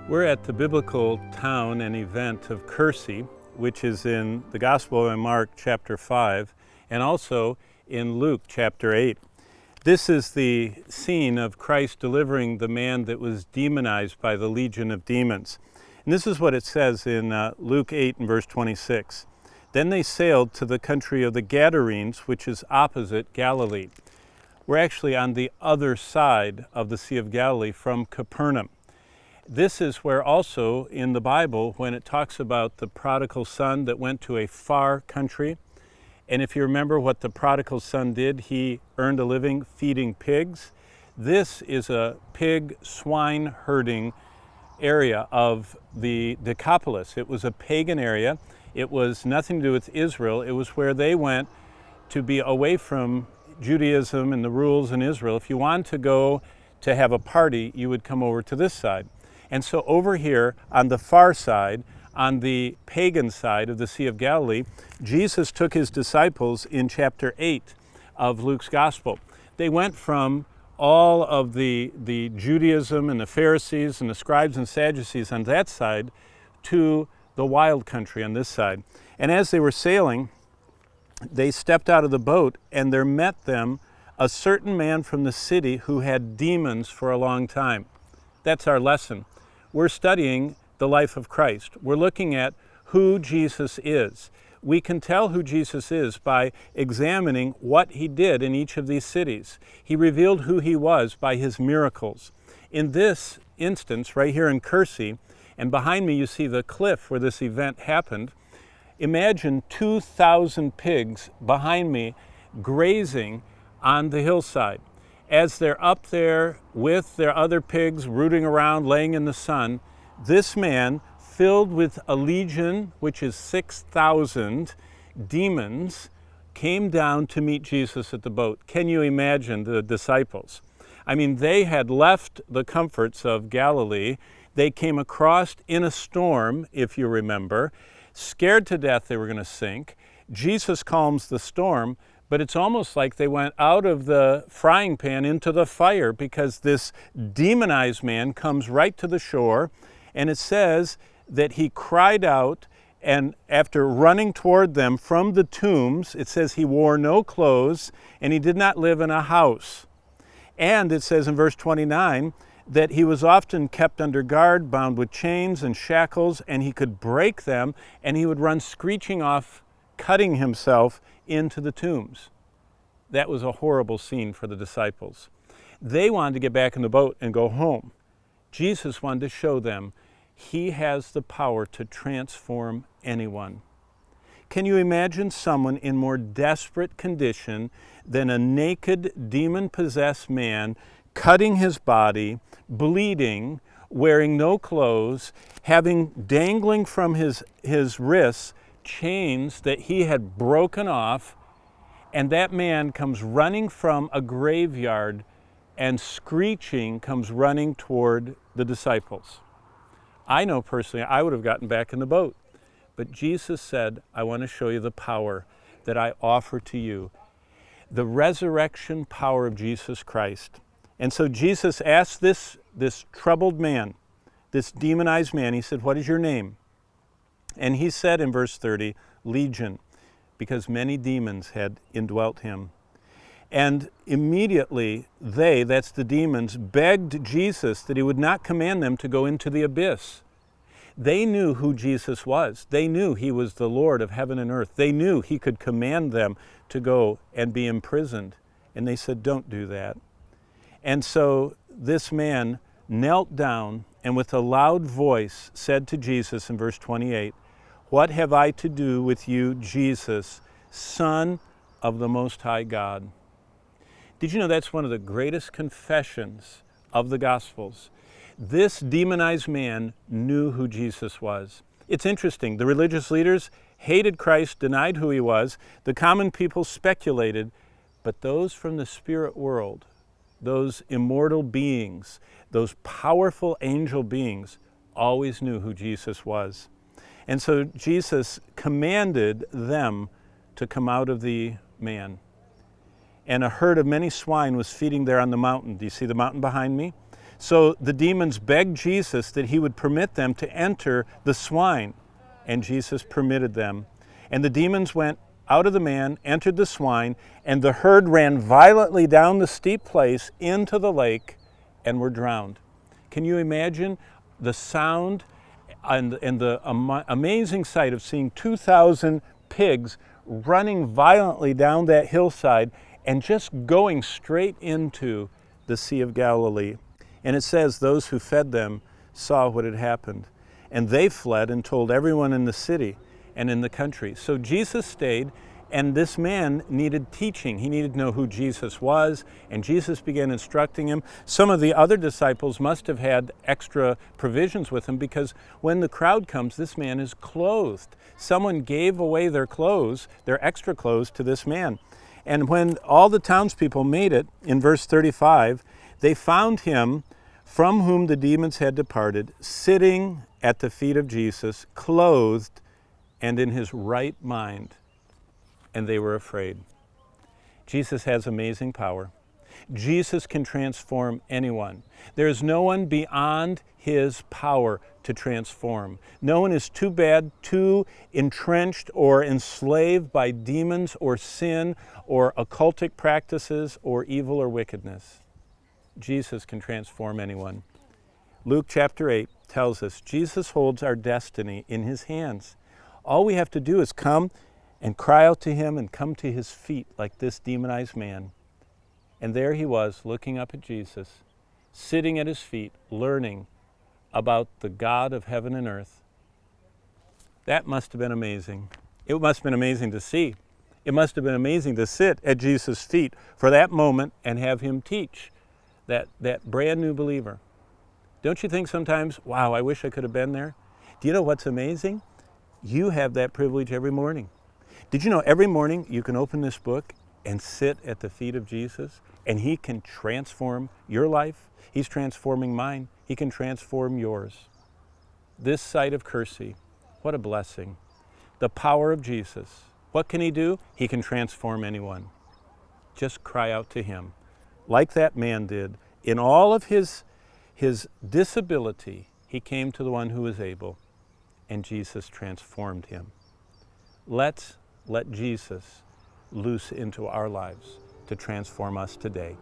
We're at the biblical town and event of Kersey, which is in the Gospel of Mark chapter 5 and also in Luke chapter 8. This is the scene of Christ delivering the man that was demonized by the legion of demons. And this is what it says in Luke 8 and verse 26. Then they sailed to the country of the Gadarenes, which is opposite Galilee. We're actually on the other side of the Sea of Galilee from Capernaum. This is where also in the Bible, when it talks about the prodigal son that went to a far country, and if you remember what the prodigal son did, he earned a living feeding pigs. This is a pig swine herding area of the Decapolis. It was a pagan area. It was nothing to do with Israel. It was where they went to be away from Judaism and the rules in Israel. If you wanted to go to have a party, you would come over to this side. And so over here on the far side, on the pagan side of the Sea of Galilee, Jesus took his disciples in chapter 8 of Luke's Gospel. They went from all of the Judaism and the Pharisees and the scribes and Sadducees on that side to the wild country on this side. And as they were sailing, they stepped out of the boat, and there met them a certain man from the city who had demons for a long time. That's our lesson. We're studying the life of Christ. We're looking at who Jesus is. We can tell who Jesus is by examining what he did in each of these cities. He revealed who he was by his miracles. In this instance, right here in Kersey, and behind me you see the cliff where this event happened. Imagine 2,000 pigs behind me grazing on the hillside. As they're up there with their other pigs rooting around, laying in the sun, this man, filled with a legion, which is 6,000 demons, came down to meet Jesus at the boat. Can you imagine the disciples? I mean, they had left the comforts of Galilee. They came across in a storm, if you remember, scared to death they were going to sink. Jesus calms the storm, but it's almost like they went out of the frying pan into the fire, because this demonized man comes right to the shore, and it says that he cried out, and after running toward them from the tombs, it says he wore no clothes and he did not live in a house. And it says in verse 29 that he was often kept under guard, bound with chains and shackles, and he could break them, and he would run screeching off, cutting himself into the tombs. That was a horrible scene for the disciples. They wanted to get back in the boat and go home. Jesus wanted to show them he has the power to transform anyone. Can you imagine someone in more desperate condition than a naked, demon-possessed man, cutting his body, bleeding, wearing no clothes, having dangling from his wrists chains that he had broken off, and that man comes running from a graveyard and screeching comes running toward the disciples? I know personally I would have gotten back in the boat, but Jesus said, I want to show you the power that I offer to you, the resurrection power of Jesus Christ. And so Jesus asked this troubled man, this demonized man, he said, what is your name? And he said in verse 30, Legion, because many demons had indwelt him. And immediately they, that's the demons, begged Jesus that he would not command them to go into the abyss. They knew who Jesus was. They knew he was the Lord of heaven and earth. They knew he could command them to go and be imprisoned. And they said, don't do that. And so this man knelt down and with a loud voice said to Jesus in verse 28, what have I to do with you, Jesus, Son of the Most High God? Did you know that's one of the greatest confessions of the Gospels? This demonized man knew who Jesus was. It's interesting. The religious leaders hated Christ, denied who he was. The common people speculated, but those from the spirit world, those immortal beings, those powerful angel beings, always knew who Jesus was. And so Jesus commanded them to come out of the man. And a herd of many swine was feeding there on the mountain. Do you see the mountain behind me? So the demons begged Jesus that he would permit them to enter the swine, and Jesus permitted them. And the demons went out of the man, entered the swine, and the herd ran violently down the steep place into the lake and were drowned. Can you imagine the sound and the amazing sight of seeing 2,000 pigs running violently down that hillside and just going straight into the Sea of Galilee? And it says those who fed them saw what had happened, and they fled and told everyone in the city and in the country. So Jesus stayed, and this man needed teaching. He needed to know who Jesus was, and Jesus began instructing him. Some of the other disciples must have had extra provisions with him, because when the crowd comes, this man is clothed. Someone gave away their clothes, their extra clothes, to this man. And when all the townspeople made it, in verse 35, they found him from whom the demons had departed, sitting at the feet of Jesus, clothed and in his right mind, and they were afraid. Jesus has amazing power. Jesus can transform anyone. There is no one beyond his power to transform. No one is too bad, too entrenched or enslaved by demons or sin or occultic practices or evil or wickedness. Jesus can transform anyone. Luke chapter 8 tells us Jesus holds our destiny in his hands. All we have to do is come and cry out to him and come to his feet like this demonized man. And there he was, looking up at Jesus, sitting at his feet, learning about the God of heaven and earth. That must have been amazing. It must have been amazing to see. It must have been amazing to sit at Jesus' feet for that moment and have him teach that brand new believer. Don't you think sometimes, wow, I wish I could have been there? Do you know what's amazing? You have that privilege every morning. Did you know every morning you can open this book and sit at the feet of Jesus, and he can transform your life? He's transforming mine. He can transform yours. This site of Kersey, what a blessing. The power of Jesus. What can he do? He can transform anyone. Just cry out to him, like that man did. In all of his disability, he came to the one who was able, and Jesus transformed him. Let's let Jesus loose into our lives to transform us today.